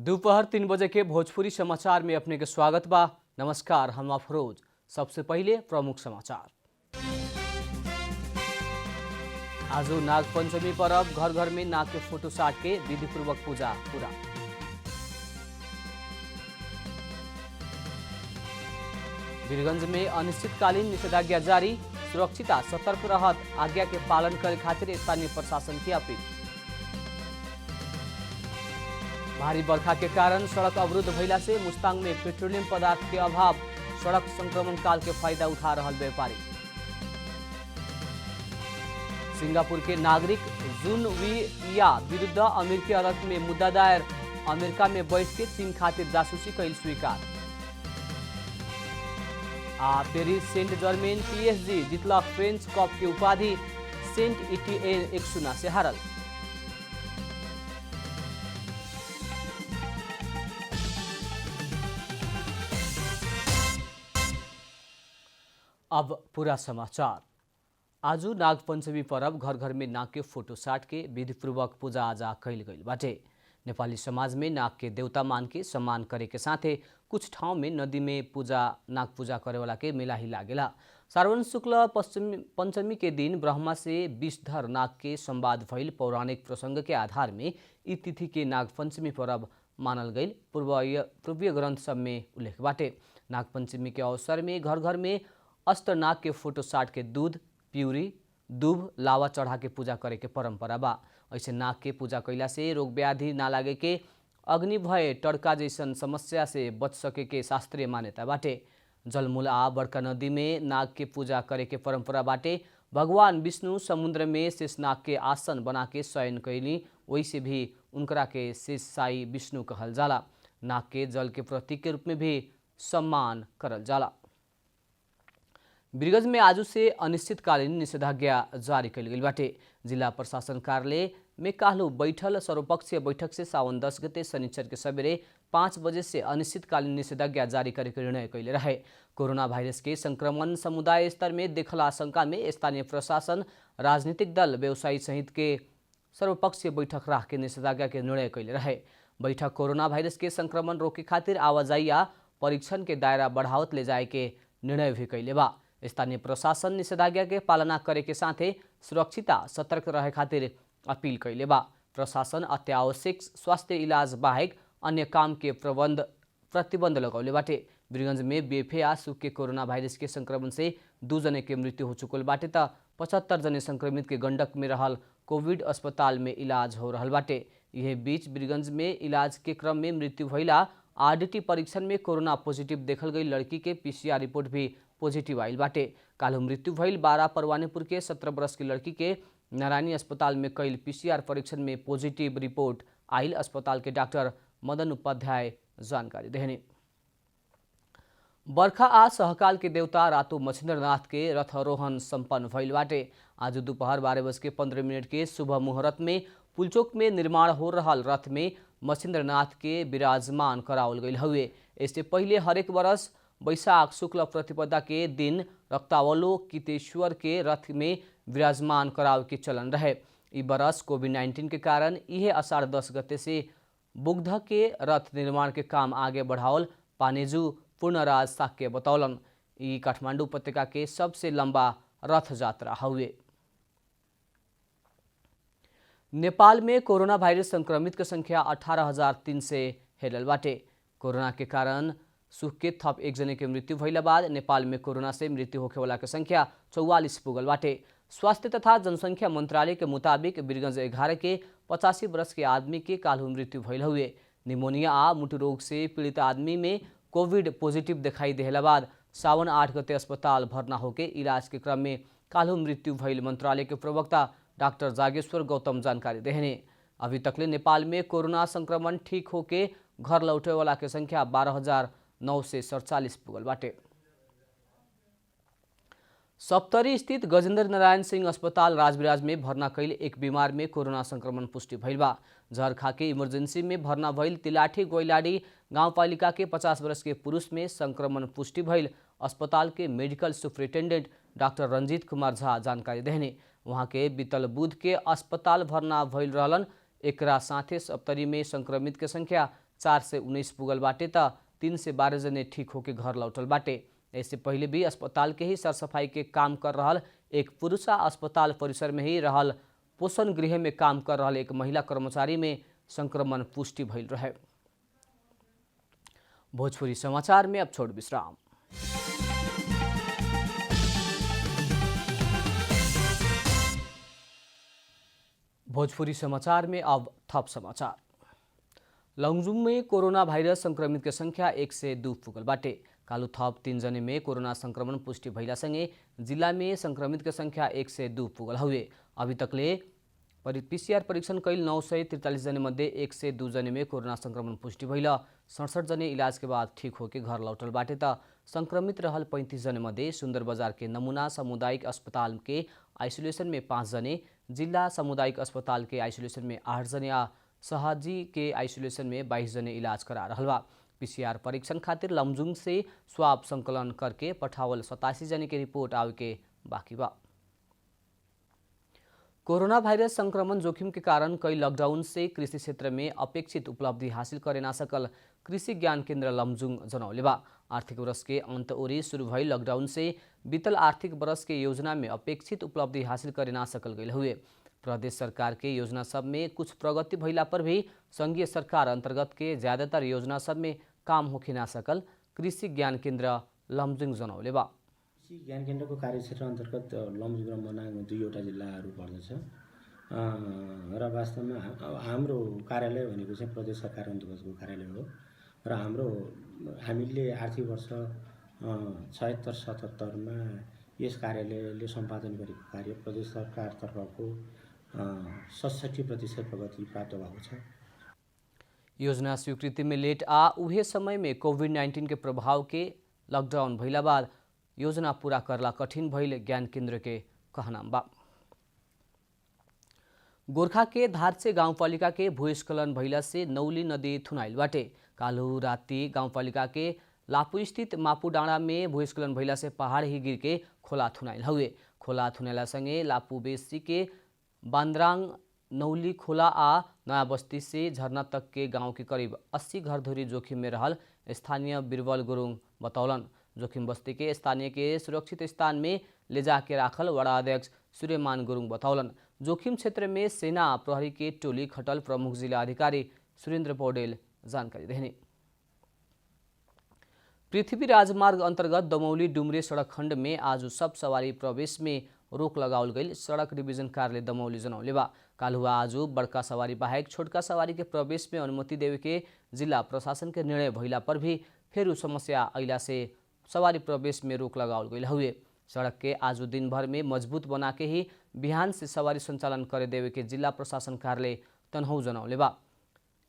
दोपहर 3 बजे के भोजपुरी समाचार में अपने के स्वागत बा। नमस्कार, हम अफरोज। सबसे पहले प्रमुख समाचार। आज नाग पंचमी पर्व, घर घर में नाग के फोटो साट के विधि पूर्वक पूजा पूरा। वीरगंज में अनिश्चितकालीन निषेधाज्ञा जारी, सुरक्षिता सतर्क रहत आज्ञा के पालन करे खातिर स्थानीय प्रशासन की अपील। भारी बरखा के कारण सड़क अवरुद्ध भइला से मुस्तांग में पेट्रोलियम पदार्थ के अभाव, सड़क संक्रमण काल के फायदा उठा रहल व्यापारी। सिंगापुर के नागरिक जुन विया विरुद्ध अमेरिकी अदालत में मुद्दा दायर, अमेरिका में बैठ के चीन खातिर जासूसी कैल स्वीकार। पेरिस सेंट जर्मेन PSG जितला फ्रेंच कप के उपाधि, सेंट इटिएन 1-0 से हारल। अब पूरा समाचार। आज नाग पंचमी पर्व, घर घर में नाग के फोटो साट के विधि पूर्वक पूजा आजा कैल गई बाटे। नेपाली समाज में नाग के देवता मान के सम्मान करे के साथे कुछ ठाउँ में नदी में नाग पूजा करे वाला के मेला ही लागेला। श्रावण शुक्ल पंचमी के दिन ब्रह्मा से विषधर नाग के संवाद भइल पौराणिक प्रसंग के आधार में ई तिथि के नाग पंचमी पर्व मानल गई पूर्वीय ग्रंथ सब में उल्लेख बाटे। नाग पंचमी के अवसर में घर घर में अष्टनाग के फोटो साट के दूध, प्यूरी, दूब, लावा चढ़ा के पूजा करे के परंपरा बा। ऐसे नाग के पूजा कैला से रोग व्याधि ना लागे के, अग्नि भय टड़का जैसन समस्या से बच सके के शास्त्रीय मान्यता बाटे। जलमूल आ बड़का नदी में नाग के पूजा करे के परंपरा बाटे। भगवान विष्णु समुद्र में शेषनाग के आसन बना के शयन कैली, वैसे भी उनकरा के शेषशायी विष्णु कहल जाला। नाग के जल के प्रतीक के रूप में भी सम्मान करल जाला। वीरगंज में आज से अनिश्चितकालीन निषेधाज्ञा जारी कैल गई बाटे। जिला प्रशासन कार्यालय में काल्हु बैठल सर्वपक्षीय बैठक से सावन 10 गते शनिचर के सवेरे 5 बजे से अनिश्चितकालीन निषेधाज्ञा जारी करे के निर्णय कैले रहे। कोरोना वायरस के संक्रमण समुदाय स्तर में देखल आशंका में स्थानीय प्रशासन, राजनीतिक दल, व्यवसायी सहित के सर्वपक्षीय बैठक राख के निषेधाज्ञा के निर्णय कैले रहे। बैठक कोरोना वायरस के संक्रमण रोके खातिर आवाजाही या परीक्षण के दायरा बढ़ावत ले जाए के निर्णय भी कैले बा। स्थानीय प्रशासन निषेधाज्ञा के पालना करे के साथे सुरक्षिता सतर्क रहे खातिर अपील कैले बा। प्रशासन अत्यावश्यक स्वास्थ्य इलाज बाहेक अन्य काम के प्रतिबंध लगौले बाटे। वीरगंज में बेफे आ सुख के कोरोना वायरस के संक्रमण से 2 जने के मृत्यु हो चुकल बाटे त 75 जने संक्रमित के गंडक में रहल कोविड अस्पताल में इलाज हो रहल बाटे। यह बीच वीरगंज में इलाज के क्रम में मृत्यु भइला RDT परीक्षण में कोरोना पॉजिटिव देखल गई लड़की के PCR रिपोर्ट भी पॉजिटिव आइल बाटे। काल्हु मृत्यु भइल 12 परवानीपुर के 17 वर्ष की लड़की के नारायणी अस्पताल में कैल PCR परीक्षण में पॉजिटिव रिपोर्ट आइल अस्पताल के डॉक्टर मदन उपाध्याय जानकारी देहने। बरखा आ सहकाल के देवता रातो मछिन्द्रनाथ के रथारोहण संपन्न भइल बाटे। आज दोपहर 12:15 के शुभ मुहूर्त में पुलचोक में निर्माण हो रहल रथ में मछिन्द्रनाथ के विराजमान करावल गई हुए। इससे पहले हरेक वर्ष वैशाख शुक्ल प्रतिपदा के दिन रक्तावलोकितेश्वर के रथ में विराजमान कराव के चलन रहे। ई बरस कोविड-19 के कारण यह आषाढ़ 10 गते से बुग्ध के रथ निर्माण के काम आगे बढ़ावल पानेजू पूर्णराज साक्य बतौलन। ई काठमांडू उपत्यका के सबसे लंबा रथ यात्रा हुए। नेपाल में कोरोना वायरस संक्रमित के संख्या 18,300 हेरल बाटे। कोरोना के कारण सुख के थप 1 जने के मृत्यु भइला बाद नेपाल में कोरोना से मृत्यु होखे वाला के संख्या 44 पुगल बाटे। स्वास्थ्य तथा जनसंख्या मंत्रालय के मुताबिक वीरगंज 11 के 85 वर्ष के आदमी के काल्हु मृत्यु भइल हुए। निमोनिया आ मुटु रोग से पीड़ित आदमी में कोविड पॉजिटिव दिखाई देला बाद सावन 8 गते अस्पताल भर्ना होके इलाज के क्रम में काल्हु मृत्यु भइल मंत्रालय के प्रवक्ता डॉक्टर जागेश्वर गौतम जानकारी देहने। अभी तकले नेपाल में कोरोना संक्रमण ठीक होके घर लौटे वाला के संख्या 12,947 पुगल बाटे। सप्तरी स्थित गजेन्द्र नारायण सिंह अस्पताल राजविराज में भर्ना कैल एक बीमार में कोरोना संक्रमण पुष्टि भइल बा। झरखा के इमरजेंसी में भर्ना भइल तिलाठी गोइलाडी गाउँपालिका के 50 वर्ष के पुरुष में संक्रमण पुष्टि भइल अस्पताल के medical superintendent doctor Ranjit Kumar Jha जानकारी देहने। वहाँ के बीतल बुध के अस्पताल भर्ना भइल रहलन। एकरा साथे सप्तरी में संक्रमित के संख्या 419 पुगल बाटे त 312 जने ठीक होके घर लौटल बाटे। इससे पहले भी अस्पताल के ही सरसफाई के काम कर रहल एक पुरुष अस्पताल परिसर में ही रहल पोषण गृह में काम कर रहल एक महिला कर्मचारी में संक्रमण पुष्टि भइल रहे। भोजपुरी समाचार में अब छोड़ विश्राम। भोजपुरी समाचार में अब थप समाचार। लमजुङ में कोरोना भाइरस संक्रमित के संख्या 102 पुगल बाटे। कालू थप 3 जने में कोरोना संक्रमण पुष्टि भइलासँगै जिल्ला में संक्रमित के संख्या 102 पुगल हुए। अभी तकले पीसीआर परीक्षण कैल 943 जने मध्ये 102 जने में कोरोना संक्रमण पुष्टि भइल 67 जने इलाज के बाद ठीक होके घर लौटल बाटे त संक्रमित रहल 35 जने मध्ये सुंदर बजार के नमूना सामुदायिक अस्पताल के आइसोलेशन में 5 जने, जिला सामुदायिक अस्पताल के आइसोलेशन में 8 जने आ शहाजी के आइसोलेशन में 22 जने इलाज करा रहल बा। पीसीआर परीक्षण खातिर लमजुङ से स्वाब संकलन करके पठावल 87 जने के रिपोर्ट आवे के बाकी बा। कोरोना भाइरस संक्रमण जोखिम के कारण कई लॉकडाउन से कृषि क्षेत्र में अपेक्षित उपलब्धि हासिल करे ना सकल कृषि ज्ञान केन्द्र लमजुङ जनौले बा। आर्थिक वर्ष के अंत ओरी शुरू भई लॉकडाउन से बीतल आर्थिक वर्ष के योजना में अपेक्षित उपलब्धि हासिल करे ना सकल गई हुए। प्रदेश सरकार के योजना सब में कुछ प्रगति भइला पर भी संघीय सरकार अंतर्गत के ज्यादातर योजना सब में काम होखे ना सकल कृषि ज्ञान केन्द्र लमजुङ जनौले बा। कृषि ज्ञान केन्द्रको कार्यक्षेत्र अन्तर्गत लमजुङ र मनाङ दुईवटा जिल्लाहरू पर्दछ र वास्तवमा हाम्रो कार्यालय भनेको चाहिँ प्रदेश सरकार अन्तर्गतको कार्यालय हो र हामीले आर्थिक वर्ष 76-77 मा यस कार्यालयले सम्पादन गरेको कार्य प्रदेश सरकारतर्फको 67% प्रगति प्राप्त भएको छ। योजना स्वीकृति में लेट आ उहे समय में कोभिड-19 के प्रभाव के लॉकडाउन भइला बाद योजना पूरा करला कठिन भइल ज्ञान केन्द्र के कहनाम बा। गोरखा के धारसे गाउँपालिका के भूस्खलन भइला से नौली नदी थुनाइल बाटे। काल्हु राति गाउँपालिका के लापू स्थित मापू डाँडा में भूस्खलन भइला से पहाड़ ही गिर के खोला थुनाइल हुए। खोला थुनाइला संगे लापू बेसी के बांद्राङ नौली खोला आ नयाँ बस्ती से झरना तक के गांव के करीब 80 घरधुरी जोखिम में रहल स्थानीय बिरबल गुरुङ बतौलन। जोखिम बस्ती के स्थानीय के सुरक्षित स्थान में ले जाके राखल वडा अध्यक्ष सूर्यमान गुरुङ बतौलन। जोखिम क्षेत्र में सेना प्रहरी के टोली खटल प्रमुख जिला अधिकारी सुरेन्द्र पौडेल जानकारी देने। पृथ्वी राजमार्ग अंतर्गत दमौली डुमरे सड़क खंड में आज सब सवारी प्रवेश में रोक लगाउल गई सड़क डिवीजन कार्यालय दमौली जनौले बा। काल्हुआ आज बड़का सवारी बाहेक छोटका सवारी के प्रवेश में अनुमति देवे के जिला प्रशासन के निर्णय भइला पर भी फेर समस्या अइला से सवारी प्रवेश में रोक लगाउल गई हुए। सड़क के आज दिन भर में मजबूत बना के ही बिहान से सवारी संचालन करे देवे के जिला प्रशासन कार्यालय तनहु जनौले बा।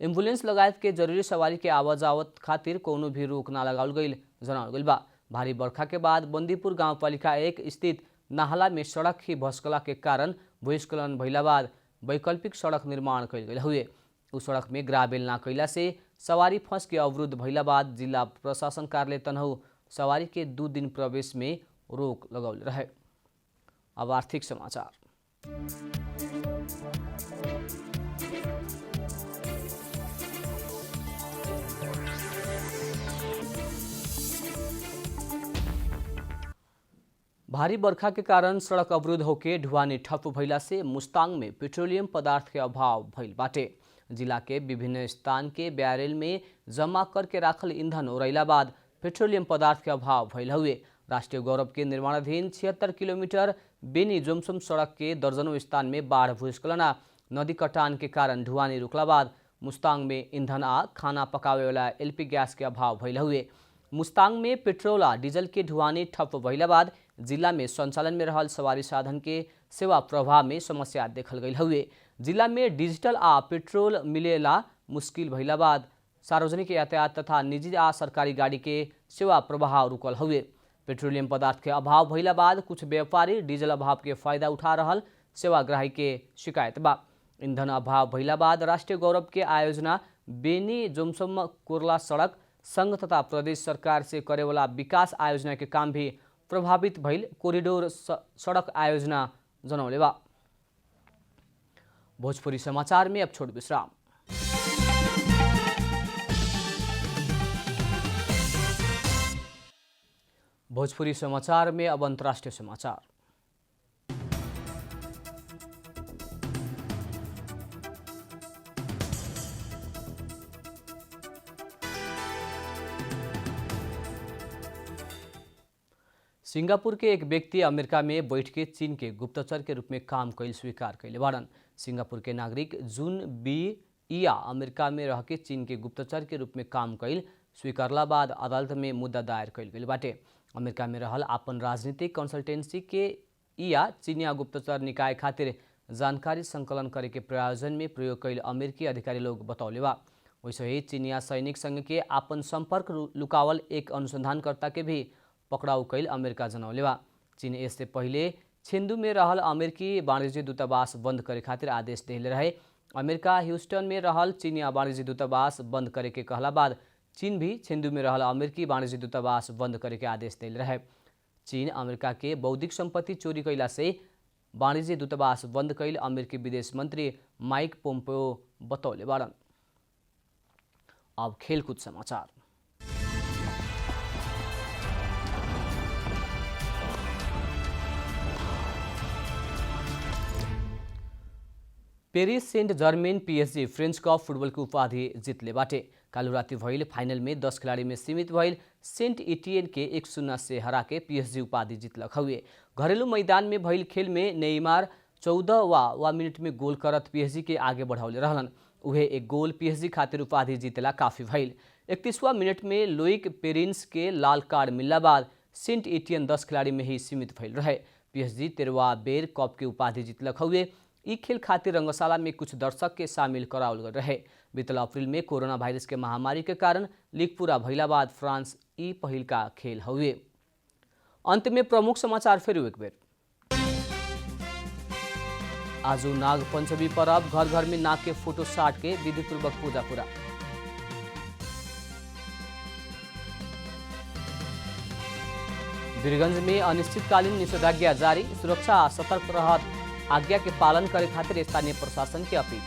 एम्बुलेंस लगायत के जरूरी सवारी के आवाजावत खातिर कोनो भी रोक ना लगाउल गई जनाउल गई बा। भारी बरखा के बाद बंदीपुर गाउँपालिका 1 स्थित नाहला में सड़क ही भस्कला के कारण भूस्खलन भइला बाद वैकल्पिक सड़क निर्माण कैल गई हुए। उस सड़क में ग्रावेल ना कैला से सवारी फंस के अवरुद्ध भइला बाद जिला प्रशासन कार्यालय तनहु सवारी के 2 दिन प्रवेश में रोक लगौले रहे। अब आर्थिक समाचार। भारी बरखा के कारण सड़क अवरुद्ध होके ढुवानी ठप्प भइला से मुस्ताङ में पेट्रोलियम पदार्थ के अभाव भइल बाटे। जिला के विभिन्न स्थान के बैरेल में जमा करके राखल ईंधन ओरैला बाद पेट्रोलियम पदार्थ के अभाव भइल हुए। राष्ट्रीय गौरव के निर्माणाधीन 76 किलोमीटर बेनी जोमसोम सड़क के दर्जनों स्थान में बाढ़ भूस्खलन आ नदी कटान के कारण ढुवानी रुकला बाद मुस्ताङ में ईंधन आ खाना पकावे वाला एलपी गैस के अभाव भइल हुए। मुस्ताङ में पेट्रोल आ डीजल के ढुवानी ठप्प भइला बाद जिला में संचालन में रहल सवारी साधन के सेवा प्रवाह में समस्या देखल गई हुए। जिला में डिजिटल आ पेट्रोल मिलेला मुश्किल भइला बाद सार्वजनिक यातायात तथा निजी आ सरकारी गाड़ी के सेवा प्रवाह रुकल हुए। पेट्रोलियम पदार्थ के अभाव भइला बाद कुछ व्यापारी डीजल अभाव के फायदा उठा रहल सेवाग्राही के शिकायत बा। ईंधन अभाव भइला बाद राष्ट्रीय गौरव के आयोजना बेनी जोमसोम कोरला सड़क संघ तथा प्रदेश सरकार से करेवाला विकास आयोजना के काम भी प्रभावित भइल कोरिडोर सड़क आयोजना जनौले बा। भोजपुरी समाचार में अब छोट विश्राम। भोजपुरी समाचार में अब अंतर्राष्ट्रीय समाचार। सिंगापुर के एक व्यक्ति अमेरिका में बैठ के चीन के गुप्तचर के रूप में काम कैल स्वीकार कैले बाड़न। सिंगापुर के नागरिक जुन बी इया अमेरिका में रह के चीन के गुप्तचर के रूप में काम कैल स्वीकारला बाद अदालत में मुद्दा दायर कैल गेल बाटे। अमेरिका में रहल अपन राजनीतिक कंसल्टेंसी के इया चीनिया गुप्तचर निकाय खातिर जानकारी संकलन करे के प्रयोजन में प्रयोग कैल अमेरिकी अधिकारी लोग बतौले बा। वैसे ही चीनिया सैनिक संघ के अपन संपर्क लुकावल एक अनुसंधानकर्ता के भी पकड़ाउ कैल अमेरिका जनौले बा। चीन इससे पहले छेंदू में रहल अमेरिकी वाणिज्य दूतावास बंद करे खातिर आदेश देले रहे। अमेरिका ह्यूस्टन में रहल चीनिया वाणिज्य दूतावास बंद करे के कहला बाद चीन भी छेंदू में रहल अमेरिकी वाणिज्य दूतावास बंद करे के आदेश देले रहे। चीन अमेरिका के बौद्धिक संपत्ति चोरी कैला से वाणिज्य दूतावास बंद कैल अमेरिकी विदेश मंत्री माइक पोम्पेओ बतौले बाड़न। अब खेलकूद समाचार। Paris Saint Germain PSG French cup football की उपाधि जीतले बाटे। कालू राति भइल फाइनल में 10 खिलाड़ी में सीमित भइल सेंट इटियन के 1-0 से हरा के पीएसजी उपाधि जीतलक हुए। घरेलू मैदान में भइल खेल में नेइमार 14वां मिनट में गोल करत पीएसजी के आगे बढ़ाउले रहलन। उहे एक गोल पीएसजी खातिर उपाधि जीतेला काफी भइल। 31वां मिनट में लोइक पेरिन्स के लाल कार्ड मिलला बाद सेंट इटियन 10 खिलाड़ी में ही सीमित भइल रहे। पीएसजी 13वां बेर कप के उपाधि जीतलक हुए। ई खेल खातिर रंगशाला में कुछ दर्शक के शामिल करावल गए रहे। बीतल अप्रैल में कोरोना वायरस के महामारी के कारण लीग पूरा भइला बाद फ्रांस ई पहिल का खेल हुए। अंत में प्रमुख समाचार फिर एक बेर। आज नाग पंचमी पर्व, घर घर में नाग के फोटो साट के विधि पूर्वक पूजा पूरा। वीरगंज में अनिश्चितकालीन निषेधाज्ञा जारी, सुरक्षा सतर्क रहत आज्ञा के पालन करे खातिर स्थानीय प्रशासन की अपील।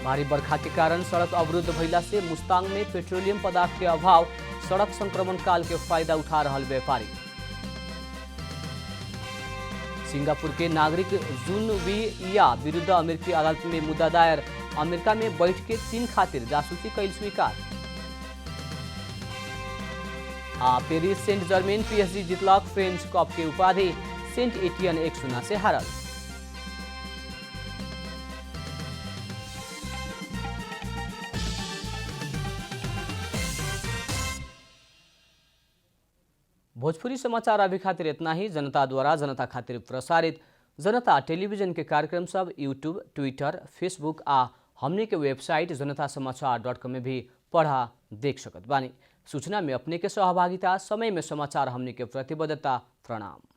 भारी बरखा के कारण सड़क अवरुद्ध भइला से मुस्तांग में पेट्रोलियम पदार्थ के अभाव, सड़क संक्रमण काल के फायदा उठा रहल व्यापारी। सिंगापुर के नागरिक जुन वी इया विरुद्ध अमेरिकी अदालत में मुद्दा दायर, अमेरिका में बैठ के चीन खातिर जासूसी कैल स्वीकार। पेरिस सेंट जर्मेन पीएसजी जीतलक फ्रेंच कप के उपाधि, सेंट एटियन 1-0 से हारल। भोजपुरी समाचार अभी खातिर इतना ही। जनता द्वारा जनता खातिर प्रसारित जनता टेलीविजन के कार्यक्रम सब यूट्यूब, ट्विटर, फेसबुक आ हमने के वेबसाइट जनतासमाचार.com में भी पढ़ा देख सकत बानी। सूचना में अपने के सहभागिता, समय में समाचार हमने के प्रतिबद्धता। प्रणाम।